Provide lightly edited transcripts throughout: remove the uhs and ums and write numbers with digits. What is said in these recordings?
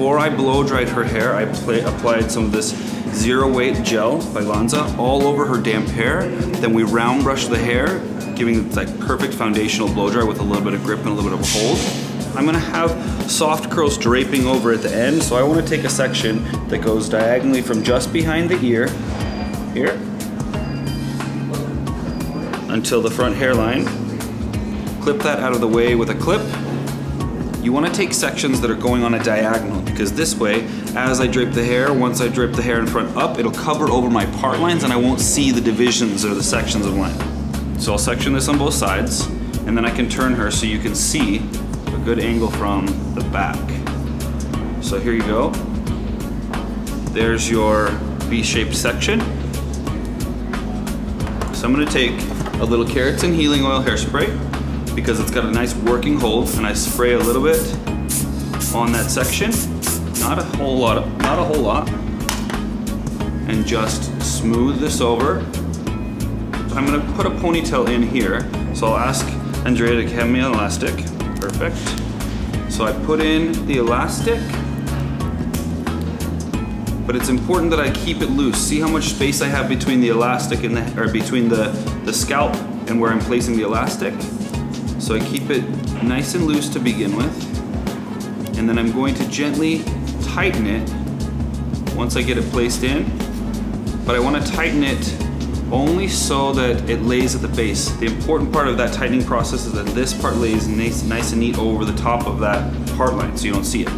before I blow dried her hair, I applied some of this zero weight gel by Lanza all over her damp hair. Then we round brush the hair, giving it like perfect foundational blow dry with a little bit of grip and a little bit of a hold. I'm gonna have soft curls draping over at the end, so I wanna take a section that goes diagonally from just behind the ear, here, until the front hairline. Clip that out of the way with a clip. You want to take sections that are going on a diagonal, because this way, as I drape the hair, once I drape the hair in front up, it'll cover over my part lines and I won't see the divisions or the sections of line. So I'll section this on both sides, and then I can turn her so you can see a good angle from the back. So here you go. There's your V-shaped section. So I'm going to take a little keratin healing oil hairspray, because it's got a nice working hold, and I spray a little bit on that section, not a whole lot, and just smooth this over. I'm gonna put a ponytail in here, so I'll ask Andrea to hand me an elastic. Perfect. So I put in the elastic, but it's important that I keep it loose. See how much space I have between the elastic and between the scalp and where I'm placing the elastic. So I keep it nice and loose to begin with, and then I'm going to gently tighten it once I get it placed in, but I want to tighten it only so that it lays at the base. The important part of that tightening process is that this part lays nice and neat over the top of that part line so you don't see it.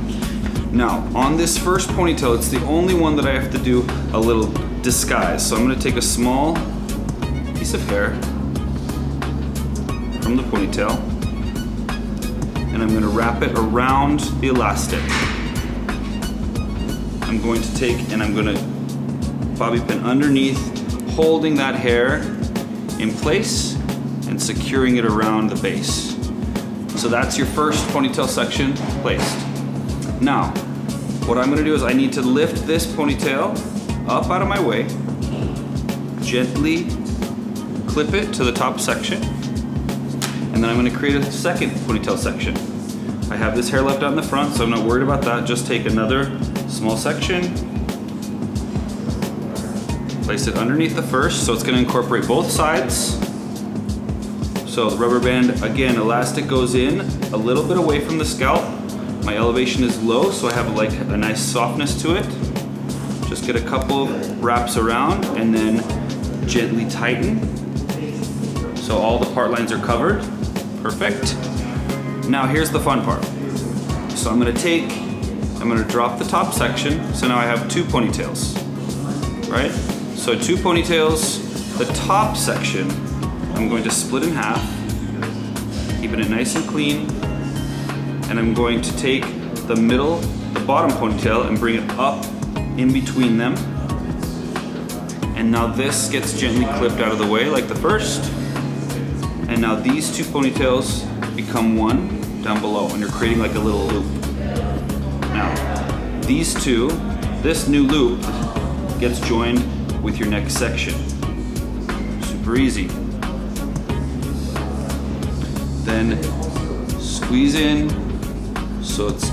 Now, on this first ponytail, it's the only one that I have to do a little disguise. So I'm going to take a small piece of hair from the ponytail, and I'm going to wrap it around the elastic. I'm going to take and I'm going to bobby pin underneath, holding that hair in place and securing it around the base. So that's your first ponytail section placed. Now, what I'm going to do is I need to lift this ponytail up out of my way, gently clip it to the top section, and then I'm going to create a second ponytail section. I have this hair left out in the front, so I'm not worried about that. Just take another small section, place it underneath the first, so it's going to incorporate both sides. So the rubber band, again, elastic goes in a little bit away from the scalp. My elevation is low, so I have like a nice softness to it. Just get a couple wraps around and then gently tighten. So all the part lines are covered. Perfect. Now here's the fun part. So I'm gonna drop the top section. So now I have two ponytails, right? So two ponytails. The top section, I'm going to split in half, keeping it nice and clean. And I'm going to take the bottom ponytail and bring it up in between them. And now this gets gently clipped out of the way like the first. And now these two ponytails become one down below, and you're creating like a little loop. Now, this new loop gets joined with your next section. Super easy. Then squeeze in so it's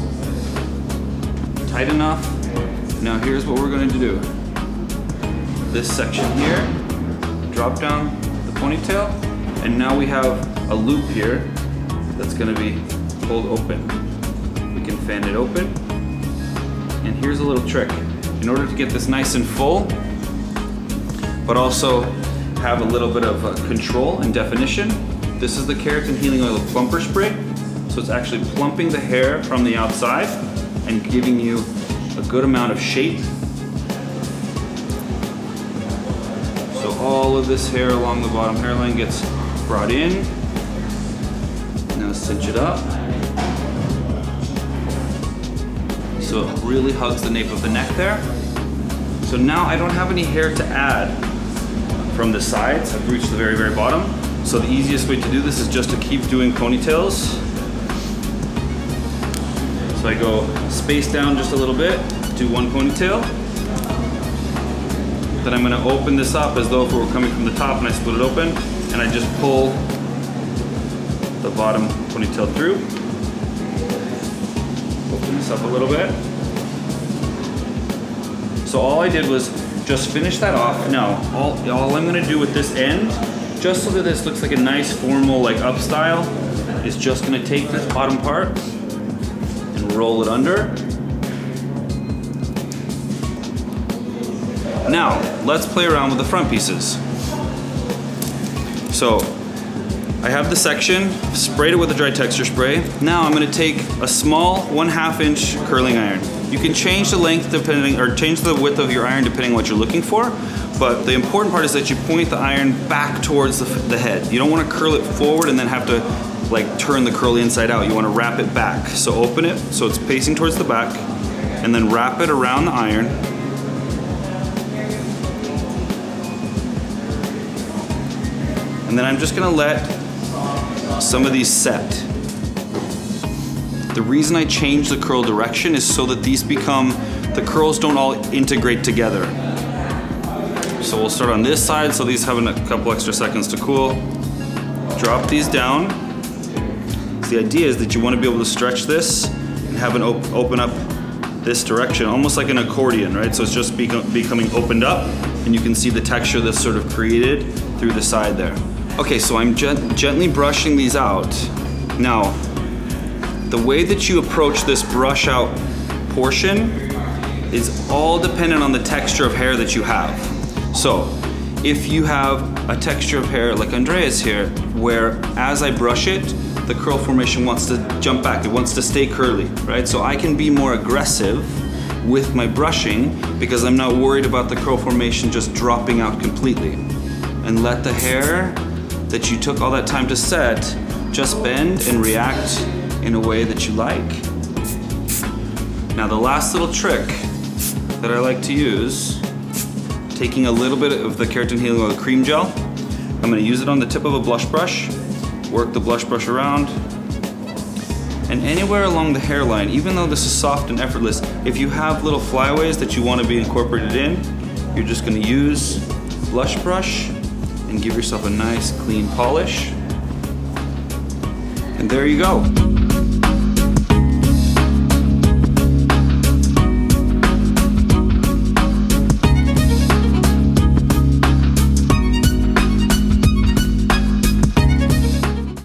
tight enough. Now here's what we're going to do. This section here, drop down the ponytail, and now we have a loop here that's going to be pulled open. We can fan it open, and here's a little trick. In order to get this nice and full, but also have a little bit of control and definition, this is the Keratin Healing Oil Plumper Spray. So it's actually plumping the hair from the outside and giving you a good amount of shape. So all of this hair along the bottom hairline gets brought in. Now cinch it up. So it really hugs the nape of the neck there. So now I don't have any hair to add from the sides. I've reached the very, very bottom. So the easiest way to do this is just to keep doing ponytails. So I go space down just a little bit, do one ponytail. Then I'm going to open this up as though if it were coming from the top, and I split it open, and I just pull the bottom ponytail through. Open this up a little bit. So all I did was just finish that off. Now, all I'm gonna do with this end, just so that this looks like a nice formal like up style, is just gonna take this bottom part and roll it under. Now, let's play around with the front pieces. So, I have the section, sprayed it with a dry texture spray. Now I'm gonna take a small 1/2 inch curling iron. You can change the length depending, or change the width of your iron depending on what you're looking for, but the important part is that you point the iron back towards the head. You don't wanna curl it forward and then have to like turn the curl inside out. You wanna wrap it back. So open it, so it's facing towards the back, and then wrap it around the iron. And then I'm just gonna let some of these set. The reason I change the curl direction is so that these become, the curls don't all integrate together. So we'll start on this side, so these have a couple extra seconds to cool. Drop these down. So the idea is that you want to be able to stretch this and have it open up this direction, almost like an accordion, right? So it's just becoming opened up, and you can see the texture that's sort of created through the side there. Okay, so I'm gently brushing these out. Now, the way that you approach this brush out portion is all dependent on the texture of hair that you have. So, if you have a texture of hair like Andrea's here, where as I brush it, the curl formation wants to jump back, it wants to stay curly, right? So I can be more aggressive with my brushing because I'm not worried about the curl formation just dropping out completely. And let the hair that you took all that time to set just bend and react in a way that you like. Now the last little trick that I like to use, taking a little bit of the Keratin Healing Oil Cream Gel, I'm gonna use it on the tip of a blush brush, work the blush brush around, and anywhere along the hairline, even though this is soft and effortless, if you have little flyaways that you want to be incorporated in, you're just gonna use blush brush and give yourself a nice clean polish. And there you go.